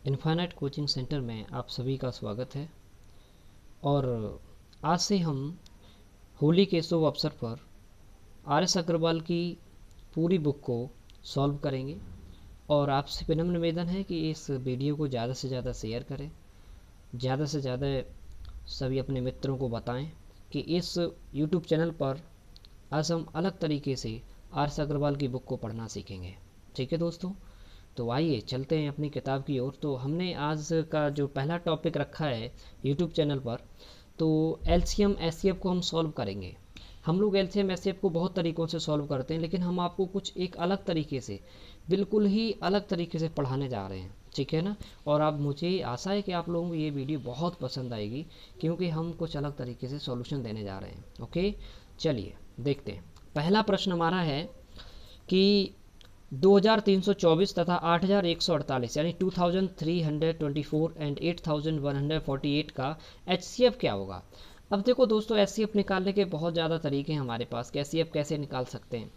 Infinite coaching centre में आप सभी का स्वागत है। और आज से हम होली के शुभ अवसर पर आर एस अग्रवाल की पूरी बुक को सॉल्व करेंगे। और आपसे विनम्र निवेदन है कि इस वीडियो को ज़्यादा से ज़्यादा शेयर करें, ज़्यादा से ज़्यादा सभी अपने मित्रों को बताएं कि इस यूट्यूब चैनल पर आज हम अलग तरीके से आर एस अग्रवाल की बुक को पढ़ना सीखेंगे। ठीक है दोस्तों, तो आइए चलते हैं अपनी किताब की ओर। तो हमने आज का जो पहला टॉपिक रखा है यूट्यूब चैनल पर, तो एलसीएम एचसीएफ को हम सॉल्व करेंगे। हम लोग एलसीएम एचसीएफ को बहुत तरीक़ों से सॉल्व करते हैं, लेकिन हम आपको कुछ एक अलग तरीके से, बिल्कुल ही अलग तरीके से पढ़ाने जा रहे हैं। ठीक है ना। और अब मुझे आशा है कि आप लोगों को ये वीडियो बहुत पसंद आएगी, क्योंकि हम कुछ अलग तरीके से सॉल्यूशन देने जा रहे हैं। ओके, चलिए देखते हैं। पहला प्रश्न हमारा है कि 2324 तथा 8148 यानी 2324 एंड 8148 का एचसीएफ क्या होगा। अब देखो दोस्तों, एचसीएफ निकालने के बहुत ज़्यादा तरीके हैं हमारे पास कि एचसीएफ कैसे निकाल सकते हैं।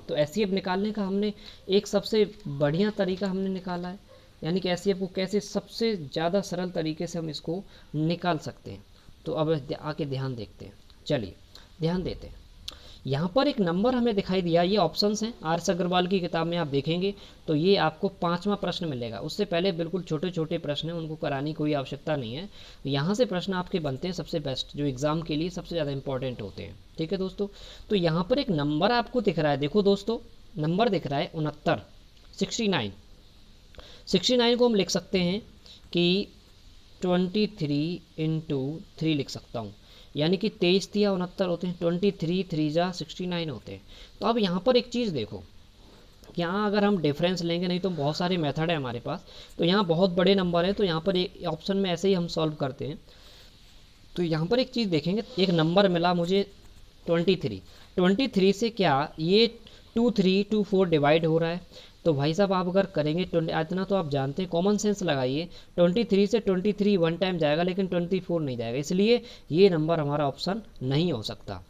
तो एचसीएफ निकालने का हमने एक सबसे बढ़िया तरीका हमने निकाला है, यानी कि एचसीएफ को कैसे सबसे ज़्यादा सरल तरीके से हम इसको निकाल सकते हैं। तो अब आके ध्यान देखते हैं। चलिए ध्यान देते हैं। यहाँ पर एक नंबर हमें दिखाई दिया, ये ऑप्शंस हैं। आर एस अग्रवाल की किताब में आप देखेंगे तो ये आपको 5वां प्रश्न मिलेगा। उससे पहले बिल्कुल छोटे छोटे प्रश्न हैं, उनको कराने की कोई आवश्यकता नहीं है। यहाँ से प्रश्न आपके बनते हैं सबसे बेस्ट, जो एग्जाम के लिए सबसे ज़्यादा इंपॉर्टेंट होते हैं। ठीक है दोस्तों, तो यहाँ पर एक नंबर आपको दिख रहा है। देखो दोस्तों, नंबर दिख रहा है 69। 69 को हम लिख सकते हैं कि 23 इंटू 3 लिख सकता हूँ, यानी कि 23 तिया 69 होते हैं, 23 3 जा 69 होते हैं। तो अब यहाँ पर एक चीज़ देखो, यहाँ अगर हम डिफरेंस लेंगे, नहीं तो बहुत सारे मेथड है हमारे पास। तो यहाँ बहुत बड़े नंबर है, तो यहाँ पर एक ऑप्शन में ऐसे ही हम सॉल्व करते हैं। तो यहाँ पर एक चीज़ देखेंगे, एक नंबर मिला मुझे 23 से क्या ये 2324 डिवाइड हो रहा है। तो भाई साहब आप अगर करेंगे इतना तो आप जानते हैं, कॉमन सेंस लगाइए। 23 से 23 वन टाइम जाएगा, लेकिन 24 नहीं जाएगा, इसलिए ये नंबर हमारा ऑप्शन नहीं हो सकता।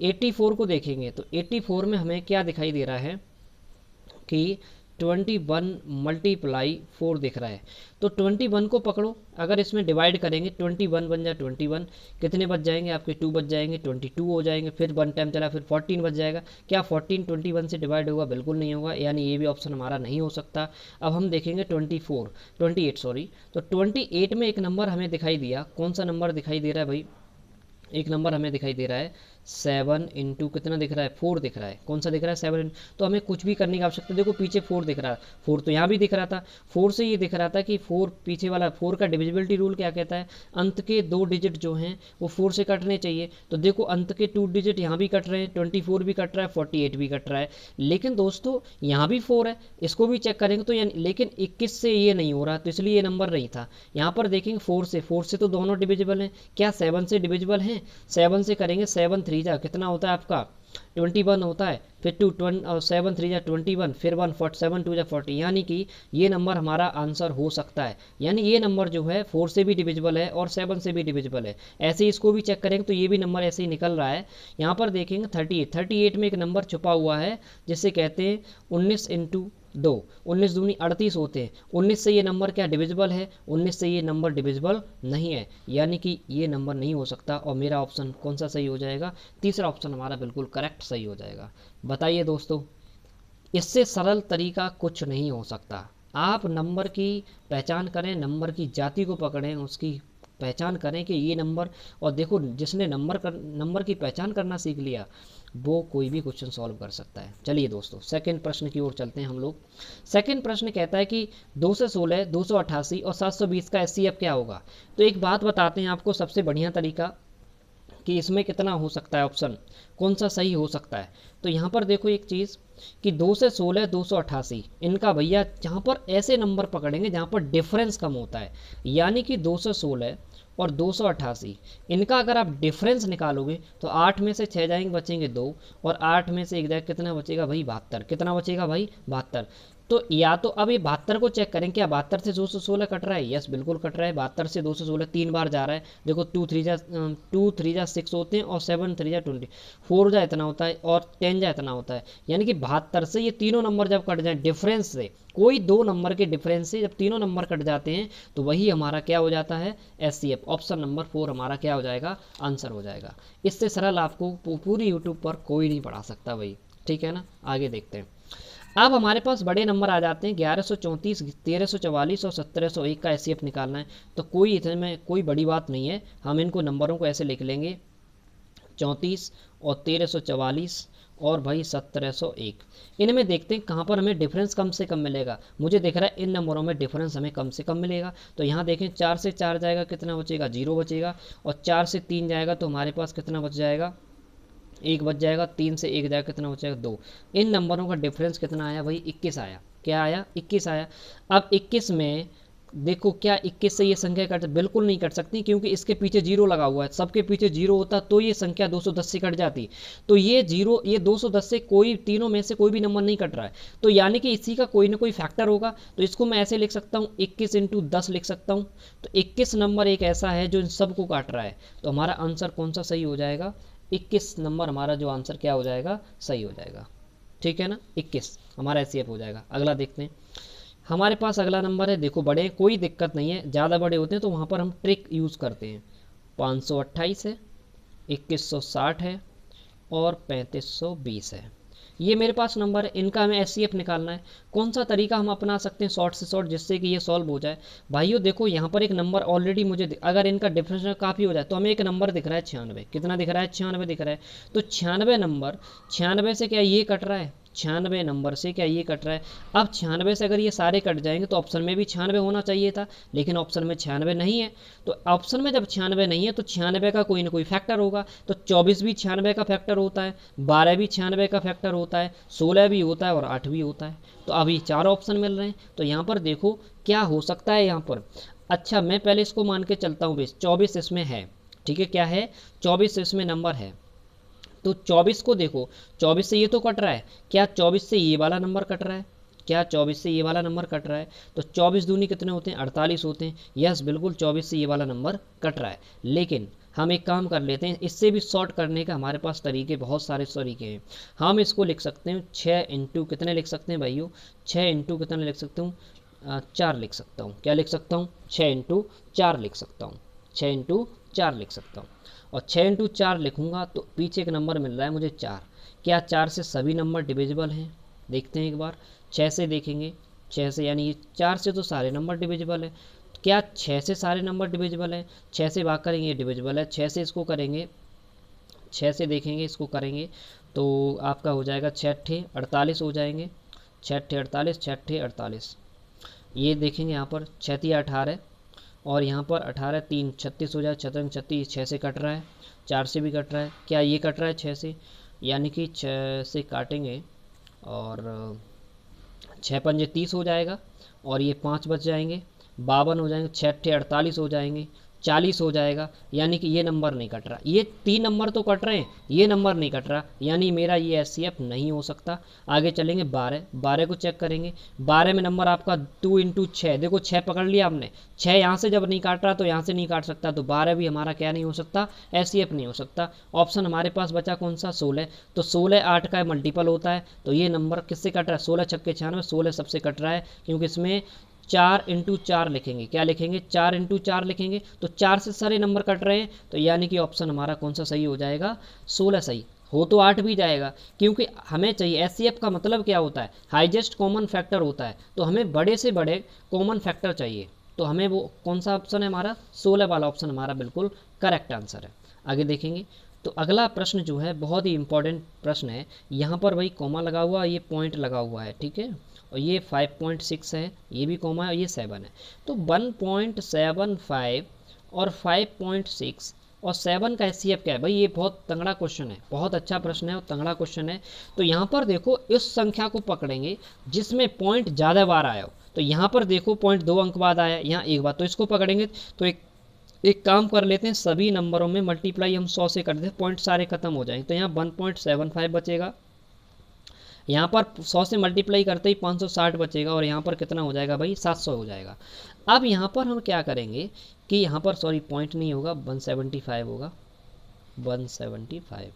84 को देखेंगे तो 84 में हमें क्या दिखाई दे रहा है कि 21 मल्टीप्लाई 4 दिख रहा है। तो 21 को पकड़ो, अगर इसमें डिवाइड करेंगे 21 बन जाए 21, कितने बच जाएंगे आपके 2 बच जाएंगे, 22 हो जाएंगे। फिर 1 टाइम चला, फिर 14 बच जाएगा। क्या 14 21 से डिवाइड होगा? बिल्कुल नहीं होगा, यानी ये भी ऑप्शन हमारा नहीं हो सकता। अब हम देखेंगे 28 सॉरी। तो 28 में एक नंबर हमें दिखाई दिया। कौन सा नंबर दिखाई दे रहा है भाई? एक नंबर हमें दिखाई दे रहा है 7 इंटू कितना दिख रहा है? 4 दिख रहा है। कौन सा दिख रहा है? 7। तो हमें कुछ भी करने की आवश्यकता, देखो पीछे 4 दिख रहा है, 4 तो यहाँ भी दिख रहा था। 4 से ये दिख रहा था कि 4 पीछे वाला 4 का डिविजिबिलिटी रूल क्या कहता है? अंत के 2 डिजिट जो हैं वो 4 से कटने चाहिए। तो देखो अंत के 2 डिजिट यहाँ भी कट रहे हैं, 24 भी कट रहा है, 48 भी कट रहा है। लेकिन दोस्तों यहाँ भी 4 है, इसको भी चेक करेंगे तो लेकिन 21 से ये नहीं हो रहा, तो इसलिए ये नंबर नहीं था। यहाँ पर देखेंगे 4 से तो दोनों डिविजिबल हैं। क्या 7 से डिविजिबल हैं? 7 से करेंगे, 7 3 जा कितना होता है आपका? 21 होता है। फिर 7 3 जा 21, फिर 1 7 2 जा 40, यानी कि ये नंबर हमारा आंसर हो सकता है। यानी ये नंबर जो है 4 से भी डिविजिबल है और 7 से भी डिविजिबल है। ऐसे ही इसको भी चेक करेंगे तो ये भी नंबर ऐसे ही निकल रहा है। यहाँ पर देखेंगे 38 में एक नंबर छुपा हुआ है, जिसे कहते हैं 19 इंटू 2, 19 दूनी 38 होते हैं। 19 से ये नंबर क्या डिविजिबल है? 19 से ये नंबर डिविजिबल नहीं है, यानी कि ये नंबर नहीं हो सकता। और मेरा ऑप्शन कौन सा सही हो जाएगा? तीसरा ऑप्शन हमारा बिल्कुल करेक्ट सही हो जाएगा। बताइए दोस्तों, इससे सरल तरीका कुछ नहीं हो सकता। आप नंबर की पहचान करें, नंबर की जाति को पकड़ें, उसकी पहचान करें कि ये नंबर, और देखो जिसने नंबर की पहचान करना सीख लिया वो कोई भी क्वेश्चन सॉल्व कर सकता है। चलिए दोस्तों, सेकंड प्रश्न की ओर चलते हैं हम लोग। सेकंड प्रश्न कहता है कि 2 से 16, 288 और 720 का एचसीएफ क्या होगा। तो एक बात बताते हैं आपको, सबसे बढ़िया तरीका कि इसमें कितना हो सकता है, ऑप्शन कौन सा सही हो सकता है। तो यहाँ पर देखो एक चीज़ कि 2 से 16, 288 इनका भैया जहाँ पर ऐसे नंबर पकड़ेंगे जहाँ पर डिफरेंस कम होता है, यानी कि 2 से 16 और 288 इनका अगर आप डिफरेंस निकालोगे तो 8 में से 6 जाएंगे, बचेंगे 2, और 8 में से 1 जाएगा, कितना बचेगा भाई? 72। कितना बचेगा भाई? 72। तो या तो अब ये 72 को चेक करें, क्या 72 से 216 कट रहा है? यस बिल्कुल कट रहा है। 72 से 216 तीन बार जा रहा है। देखो 2 3 जा 6 होते हैं और 7 3 जा 20, 4 जा इतना होता है और 10 जा इतना होता है। यानी कि 72 से ये तीनों नंबर जब कट जाए डिफरेंस से, कोई दो नंबर के डिफरेंस से जब तीनों नंबर कट जाते हैं तो वही हमारा क्या हो जाता है? SCF। ऑप्शन नंबर 4 हमारा क्या हो जाएगा? आंसर हो जाएगा। इससे सरल आपको पूरी यूट्यूब पर कोई नहीं पढ़ा सकता भाई, ठीक है ना। आगे देखते हैं। अब हमारे पास बड़े नंबर आ जाते हैं 1134, 1344 और 1701 का SCF निकालना है। तो कोई इतने में कोई बड़ी बात नहीं है, हम इनको नंबरों को ऐसे लिख लेंगे 34 और 1344 और भाई 1701। इनमें देखते हैं कहाँ पर हमें डिफरेंस कम से कम मिलेगा। मुझे दिख रहा है इन नंबरों में डिफरेंस हमें कम से कम मिलेगा। तो यहाँ देखें 4 से 4 जाएगा, कितना बचेगा? 0 बचेगा। और 4 से 3 जाएगा तो हमारे पास कितना बच जाएगा? 1 बच जाएगा। 3 से 1 जाएगा, कितना बचेगा? 2। इन नंबरों का डिफरेंस कितना आया भाई? 21 आया। क्या आया? 21 आया। अब 21 में देखो, क्या 21 से ये संख्या कट? बिल्कुल नहीं कट सकती, क्योंकि इसके पीछे 0 लगा हुआ है। सबके पीछे 0 होता तो ये संख्या 210 से कट जाती। तो ये 0, ये 210 से कोई तीनों में से कोई भी नंबर नहीं कट रहा है। तो यानी कि इसी का कोई ना कोई फैक्टर होगा। तो इसको मैं ऐसे लिख सकता हूँ, 21 × 10 लिख सकता हूँ। तो 21 नंबर एक ऐसा है जो इन सबको काट रहा है। तो हमारा आंसर कौन सा सही हो जाएगा? 21 नंबर हमारा जो आंसर क्या हो जाएगा? सही हो जाएगा, ठीक है ना। 21 हमारा SCF हो जाएगा। अगला देखते हैं। हमारे पास अगला नंबर है, देखो बड़े कोई दिक्कत नहीं है, ज़्यादा बड़े होते हैं तो वहाँ पर हम ट्रिक यूज़ करते हैं। 528 है, 2160 है और 3520 है। ये मेरे पास नंबर है, इनका हमें SCF निकालना है। कौन सा तरीका हम अपना सकते हैं शॉर्ट से शॉर्ट, जिससे कि ये सॉल्व हो जाए? भाइयों देखो, यहाँ पर एक नंबर ऑलरेडी मुझे अगर इनका डिफरेंस काफ़ी हो जाए तो हमें एक नंबर दिख रहा है 96। कितना दिख रहा है? 96 दिख रहा है। तो 96 नंबर, 96 से क्या ये कट रहा है? 96 नंबर से क्या ये कट रहा है? अब 96 से अगर ये सारे कट जाएंगे तो ऑप्शन में भी 96 होना चाहिए था, लेकिन ऑप्शन में 96 नहीं है। तो ऑप्शन में जब 96 नहीं है तो 96 का कोई ना कोई फैक्टर होगा। तो 24 भी 96 का फैक्टर होता है, 12 भी 96 का फैक्टर होता है, 16 भी होता है और 8 भी होता है। तो अभी 4 ऑप्शन मिल रहे हैं। तो यहाँ पर देखो क्या हो सकता है यहाँ पर। अच्छा, मैं पहले इसको मान के चलता हूँ, 24 इसमें है, ठीक है। क्या है? 24 इसमें नंबर है। तो 24 को देखो, 24 से ये तो कट रहा है। क्या 24 से ये वाला नंबर कट रहा है? क्या 24 से ये वाला नंबर कट रहा है? तो 24 दूनी कितने होते हैं? 48 होते हैं। यस बिल्कुल 24 से ये वाला नंबर कट रहा है। लेकिन हम एक काम कर लेते हैं, इससे भी शॉर्ट करने का हमारे पास तरीके, बहुत सारे तरीके हैं। हम इसको लिख सकते हैं 6 इंटू कितने लिख सकते हैं भाइयों? 6 इंटू कितने लिख सकता हूँ? 4 लिख सकता हूँ। क्या लिख सकता हूँ? 6 इंटू 4 लिख सकता हूँ। 6 इंटू 4 लिख सकता हूँ। और 6 इंटू 4 लिखूंगा तो पीछे एक नंबर मिल रहा है मुझे 4। क्या 4 से सभी नंबर डिविजिबल हैं? देखते हैं एक बार। 6 से देखेंगे, 6 से यानी ये 4 से तो सारे नंबर डिविजिबल है। क्या 6 से सारे नंबर डिविजिबल हैं? 6 से भाग करेंगे डिविजिबल है। 6 से इसको करेंगे, 6 से देखेंगे इसको करेंगे तो आपका हो जाएगा 6 अट्ठे 48 हो जाएंगे। 6 अट्ठे 48, 6 अट्ठे 48। ये देखेंगे यहाँ पर 6 तिया 18 और यहाँ पर 18 3 36 हो जाए। 6 36, 6 से कट रहा है, 4 से भी कट रहा है। क्या ये कट रहा है 6 से? यानी कि 6 से काटेंगे और 6 पंजे 30 हो जाएगा और ये 5 बच जाएंगे, 52 हो जाएंगे। 6 अट्ठे 48 हो जाएंगे, 40 हो जाएगा। यानी कि ये नंबर नहीं कट रहा। ये 3 नंबर तो कट रहे हैं, ये नंबर नहीं कट रहा, यानी मेरा ये SCF नहीं हो सकता। आगे चलेंगे 12, 12 को चेक करेंगे। 12 में नंबर आपका 2 इंटू 6, देखो 6 पकड़ लिया हमने। 6 यहाँ से जब नहीं काट रहा तो यहाँ से नहीं काट सकता, तो 12 भी हमारा क्या नहीं हो सकता? SCF नहीं हो सकता। ऑप्शन हमारे पास बचा कौन सा? 16। तो 16 8 का मल्टीपल होता है, तो ये नंबर किससे कट रहा है? 16 छक्के 96, 16 सबसे कट रहा है, क्योंकि इसमें 4 इंटू 4 लिखेंगे। क्या लिखेंगे? 4 इंटू 4 लिखेंगे। तो 4 से सारे नंबर कट रहे हैं, तो यानी कि ऑप्शन हमारा कौन सा सही हो जाएगा? 16 सही हो तो 8 भी जाएगा, क्योंकि हमें चाहिए SCF का मतलब क्या होता है? हाईएस्ट कॉमन फैक्टर होता है। तो हमें बड़े से बड़े कॉमन फैक्टर चाहिए, तो हमें वो कौन सा ऑप्शन है हमारा? 16 वाला ऑप्शन हमारा बिल्कुल करेक्ट आंसर है। आगे देखेंगे तो अगला प्रश्न जो है बहुत ही इंपॉर्टेंट प्रश्न है। यहाँ पर भाई कॉमा लगा हुआ, ये पॉइंट लगा हुआ है, ठीक है। और ये 5.6 है, ये भी कॉमा है, और ये 7 है। तो 1.75 और 5.6 और 7 का SCF क्या है भाई? ये बहुत तगड़ा क्वेश्चन है, बहुत अच्छा प्रश्न है और तगड़ा क्वेश्चन है। तो यहाँ पर देखो, इस संख्या को पकड़ेंगे जिसमें पॉइंट ज़्यादा बार आया हो। तो यहाँ पर देखो पॉइंट 2 अंक बाद आया, यहाँ एक बार, तो इसको पकड़ेंगे। तो एक काम कर लेते हैं, सभी नंबरों में मल्टीप्लाई हम 100 से कर देते हैं, पॉइंट सारे खत्म हो जाएंगे। तो यहाँ 1.75 बचेगा, यहाँ पर 100 से मल्टीप्लाई करते ही 560 बचेगा और यहाँ पर कितना हो जाएगा भाई 700 हो जाएगा। अब यहाँ पर हम क्या करेंगे कि यहाँ पर सॉरी पॉइंट नहीं होगा 175 होगा 175।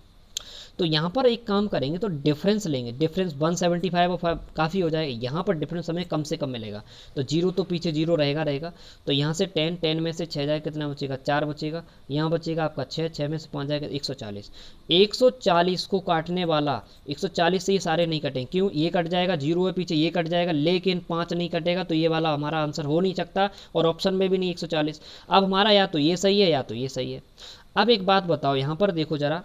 तो यहाँ पर एक काम करेंगे तो डिफरेंस लेंगे, डिफरेंस 175 और काफ़ी हो जाएगा, यहाँ पर डिफरेंस हमें कम से कम मिलेगा। तो जीरो तो पीछे जीरो रहेगा। तो यहाँ से 10 में से 6 जाएगा कितना बचेगा 4 बचेगा, यहाँ बचेगा आपका 6 में से 5 जाएगा 140। 140 को काटने वाला 140 से ये सारे नहीं कटेंगे, क्यों, ये कट जाएगा, जीरो है पीछे ये कट जाएगा, लेकिन 5 नहीं कटेगा, तो ये वाला हमारा आंसर हो नहीं सकता और ऑप्शन में भी नहीं 140। अब हमारा या तो ये सही है या तो ये सही है। अब एक बात बताओ, यहाँ पर देखो ज़रा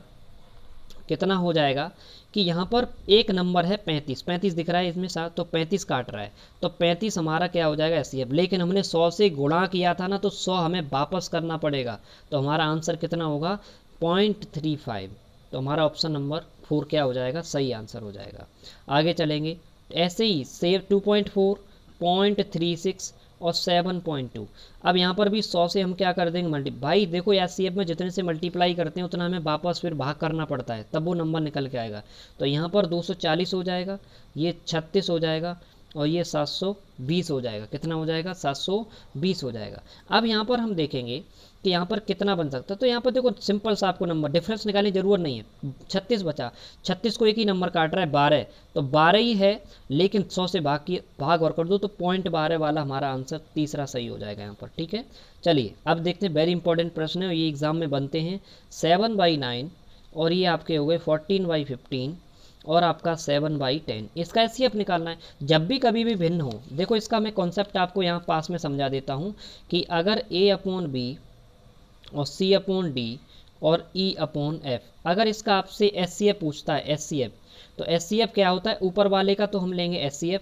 कितना हो जाएगा कि यहाँ पर एक नंबर है 35 दिख रहा है इसमें साथ, तो 35 काट रहा है, तो 35 हमारा क्या हो जाएगा एचसीएफ। लेकिन हमने 100 से गुणा किया था ना, तो 100 हमें वापस करना पड़ेगा, तो हमारा आंसर कितना होगा 0.35। तो हमारा ऑप्शन नंबर 4 क्या हो जाएगा, सही आंसर हो जाएगा। आगे चलेंगे, ऐसे ही सेव 2.4, 0.36 और 7.2। अब यहाँ पर भी 100 से हम क्या कर देंगे मल्टी, भाई देखो एचसीएफ में जितने से मल्टीप्लाई करते हैं उतना हमें वापस फिर भाग करना पड़ता है, तब वो नंबर निकल के आएगा। तो यहाँ पर 240 हो जाएगा, ये 36 हो जाएगा और ये 720 हो जाएगा। कितना हो जाएगा 720 हो जाएगा। अब यहाँ पर हम देखेंगे कि यहाँ पर कितना बन सकता है, तो यहाँ पर देखो सिंपल सा आपको नंबर डिफरेंस निकालने की जरूरत नहीं है। 36 बचा, 36 को एक ही नंबर काट रहा है 12, तो 12 ही है, लेकिन 100 से भाग और कर दो तो 0.12 वाला हमारा आंसर तीसरा सही हो जाएगा यहाँ पर। ठीक है, चलिए अब देखते हैं, वेरी इंपॉर्टेंट प्रश्न है, ये एग्जाम में बनते हैं। 7/9 और ये आपके हो गए 14/15 और आपका 7/10, इसका एचसीएफ निकालना है। जब भी कभी भी भिन्न हो, देखो इसका मैं कॉन्सेप्ट आपको यहाँ पास में समझा देता हूँ कि अगर A/B और C/D और E/F, अगर इसका आपसे एचसीएफ पूछता है एचसीएफ, तो एचसीएफ क्या होता है, ऊपर वाले का तो हम लेंगे एचसीएफ,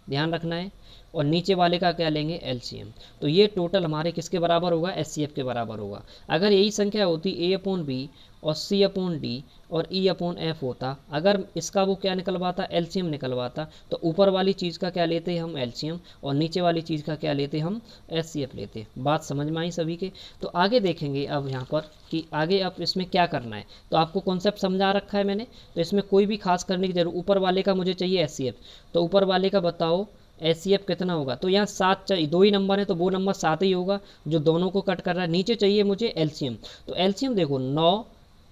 ध्यान रखना है, और नीचे वाले का क्या लेंगे एलसीएम। तो ये टोटल हमारे किसके बराबर होगा, एचसीएफ के बराबर होगा। अगर यही संख्या होती A/B और C/D और E/F होता, अगर इसका वो क्या निकलवाता एलसीएम निकलवाता, तो ऊपर वाली चीज़ का क्या लेते हम एलसीएम और नीचे वाली चीज़ का क्या लेते हम एचसीएफ लेते। बात समझ में आई सभी के। तो आगे देखेंगे अब यहाँ पर कि आगे अब इसमें क्या करना है, तो आपको कॉन्सेप्ट समझा रखा है मैंने, तो इसमें कोई भी खास करने की जरूरत, ऊपर वाले का मुझे चाहिए एचसीएफ, तो ऊपर वाले का बताओ एचसीएफ कितना होगा, तो यहाँ 7 चाहिए, 2 ही नंबर है तो वो नंबर 7 ही होगा जो दोनों को कट कर रहा है। नीचे चाहिए मुझे एलसीएम, तो एलसीएम देखो 9,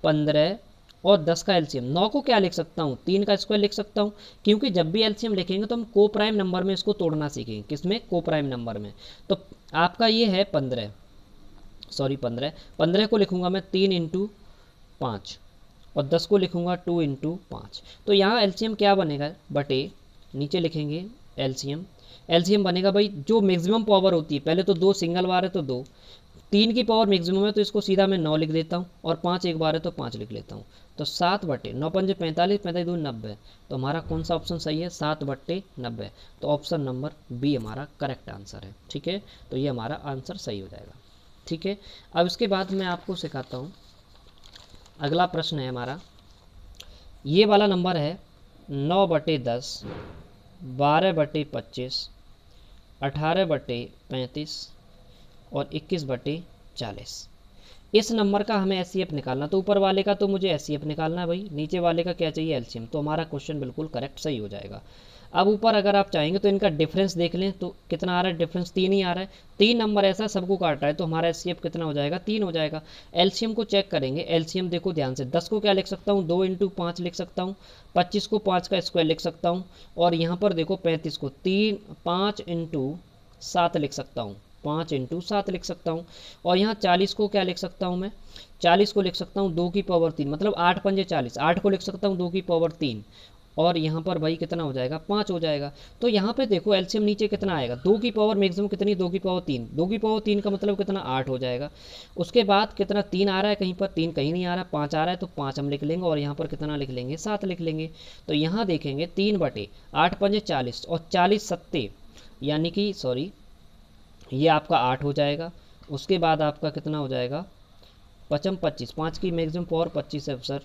15 और 10 का एलसीएम। 9 को क्या लिख सकता हूँ 3 का स्क्वायर लिख सकता हूँ, क्योंकि जब भी एलसीएम लिखेंगे तो हम को प्राइम नंबर में इसको तोड़ना सीखेंगे, किसमें को प्राइम नंबर में। तो आपका ये है 15 को लिखूंगा मैं 3 × 5 और 10 को लिखूंगा 2 × 5। तो यहाँ एलसीएम क्या बनेगा बटे, नीचे लिखेंगे एलसीएम बनेगा भाई जो मैक्सिमम पावर होती है, पहले तो 2 सिंगल बार है तो 2, 3 की पावर मैक्सिमम है तो इसको सीधा मैं 9 लिख देता हूँ, और 5 एक बार है तो 5 लिख लेता हूँ। तो 7/9 5 45, 45 90, तो हमारा कौन सा ऑप्शन सही है 7/90। तो ऑप्शन नंबर बी हमारा करेक्ट आंसर है। ठीक है, तो ये हमारा आंसर सही हो जाएगा। ठीक है, अब इसके बाद मैं आपको सिखाता हूँ, अगला प्रश्न है हमारा, ये वाला नंबर है 9/10, 12/25, 18/35 और 21/40। इस नंबर का हमें एचसीएफ निकालना, तो ऊपर वाले का तो मुझे एचसीएफ निकालना है भाई, नीचे वाले का क्या चाहिए एलसीएम, तो हमारा क्वेश्चन बिल्कुल करेक्ट सही हो जाएगा। अब ऊपर अगर आप चाहेंगे तो इनका डिफरेंस देख लें, तो कितना आ रहा है डिफरेंस 3 ही आ रहा है, 3 नंबर ऐसा सबको काट रहा है, तो हमारा एचसीएफ कितना हो जाएगा 3 हो जाएगा। एलसीएम को चेक करेंगे, एलसीएम देखो ध्यान से, 10 को क्या लिख सकता हूँ 2 × 5 लिख सकता हूँ, 25 को 5 का स्क्वायर लिख सकता हूँ, और यहाँ पर देखो 35 को 5 × 7 लिख सकता हूँ, 5 × 7 लिख सकता हूँ, और यहाँ 40 को क्या लिख सकता हूँ मैं 40 को लिख सकता हूँ 2 की पावर 3, मतलब 8 × 5 = 40, 8 को लिख सकता हूँ 2 की पावर 3, और यहाँ पर भाई कितना हो जाएगा 5 हो जाएगा। तो यहाँ पे देखो एलसीएम नीचे कितना आएगा, 2 की पावर मैक्सिमम कितनी 2 की पावर 3, 2 की पावर 3 का मतलब कितना 8 हो जाएगा। उसके बाद कितना 3 आ रहा है, कहीं पर 3 कहीं नहीं आ रहा, 5 आ रहा है तो 5 हम लिख लेंगे, और यहाँ पर कितना लिख लेंगे 7 लिख लेंगे। तो यहाँ देखेंगे 3/8 5 40 और 40 7 यानी कि सॉरी ये आपका 8 हो जाएगा। उसके बाद आपका कितना हो जाएगा 5 25, 5 की मैक्सिमम पावर 25 है सर,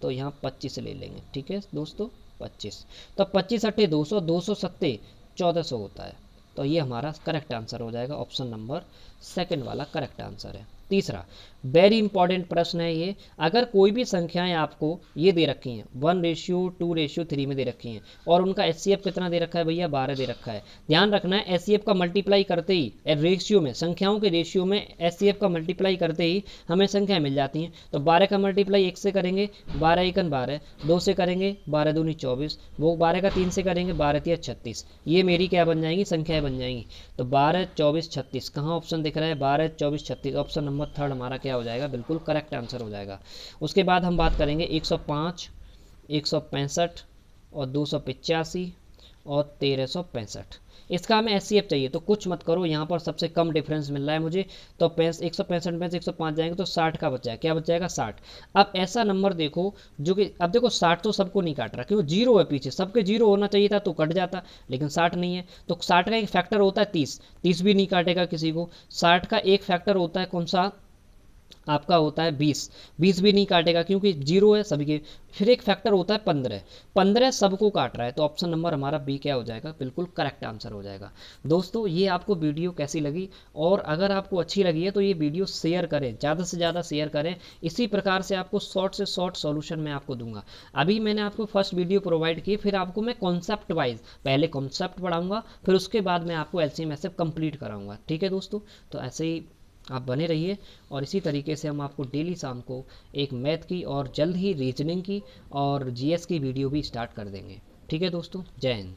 तो यहाँ 25 ले लेंगे। ठीक है दोस्तों 25, तो 25 8 200, 200 7 1400 होता है, तो ये हमारा करेक्ट आंसर हो जाएगा, ऑप्शन नंबर सेकंड वाला करेक्ट आंसर है। तीसरा वेरी इंपॉर्टेंट प्रश्न है ये। अगर कोई भी संख्याएं आपको ये दे रखी हैं 1:2:3 में दे रखी हैं और उनका एचसीएफ कितना दे रखा है भैया 12 दे रखा है, ध्यान रखना है एचसीएफ का मल्टीप्लाई करते ही रेशियो में, संख्याओं के रेशियो में एचसीएफ का मल्टीप्लाई करते ही हमें संख्याएं मिल जाती हैं। तो 12 का मल्टीप्लाई 1 से करेंगे 12 एकन 12, 2 से करेंगे 12 दूनी 24, वो 12 का 3 से करेंगे 12 तिया 36, ये मेरी क्या बन जाएंगी संख्याएं बन जाएंगी। तो 12 24 36 कहाँ ऑप्शन दिख रहा है 12 24 36, ऑप्शन नंबर थर्ड हमारा क्या हो जाएगा बिल्कुल करेक्ट आंसर हो जाएगा। उसके बाद हम बात करेंगे 105, 165 और 285 और 1365। इसका हमें एचसीएफ चाहिए, तो कुछ मत करो, यहाँ पर सबसे कम डिफरेंस मिल रहा है मुझे, तो 165 में से 105 जाएंगे तो 60 का बच जाएगा, क्या बच जाएगा 60। अब ऐसा नंबर देखो जो कि, अब देखो 60 तो सबको नहीं काट रहा क्योंकि जीरो है पीछे, सबके जीरो होना चाहिए था तो कट जाता, लेकिन 60 नहीं है। तो 60 का एक फैक्टर होता है 30, 30 भी नहीं काटेगा किसी को। 60 का एक फैक्टर होता है कौन सा आपका होता है 20, 20 भी नहीं काटेगा क्योंकि जीरो है सभी के। फिर एक फैक्टर होता है 15, 15 सबको काट रहा है, तो ऑप्शन नंबर हमारा बी क्या हो जाएगा बिल्कुल करेक्ट आंसर हो जाएगा। दोस्तों ये आपको वीडियो कैसी लगी, और अगर आपको अच्छी लगी है तो ये वीडियो शेयर करें, ज़्यादा से ज़्यादा शेयर करें। इसी प्रकार से आपको शॉर्ट से शॉर्ट सॉल्यूशन मैं आपको दूंगा। अभी मैंने आपको फर्स्ट वीडियो प्रोवाइड की, फिर आपको मैं कॉन्सेप्ट वाइज पहले कॉन्सेप्ट पढ़ाऊंगा, फिर उसके बाद मैं आपको एलसीएम एसएफ कंप्लीट कराऊंगा। ठीक है दोस्तों, तो ऐसे ही आप बने रहिए, और इसी तरीके से हम आपको डेली शाम को एक मैथ की और जल्द ही रीजनिंग की और जीएस की वीडियो भी स्टार्ट कर देंगे। ठीक है दोस्तों, जय हिंद।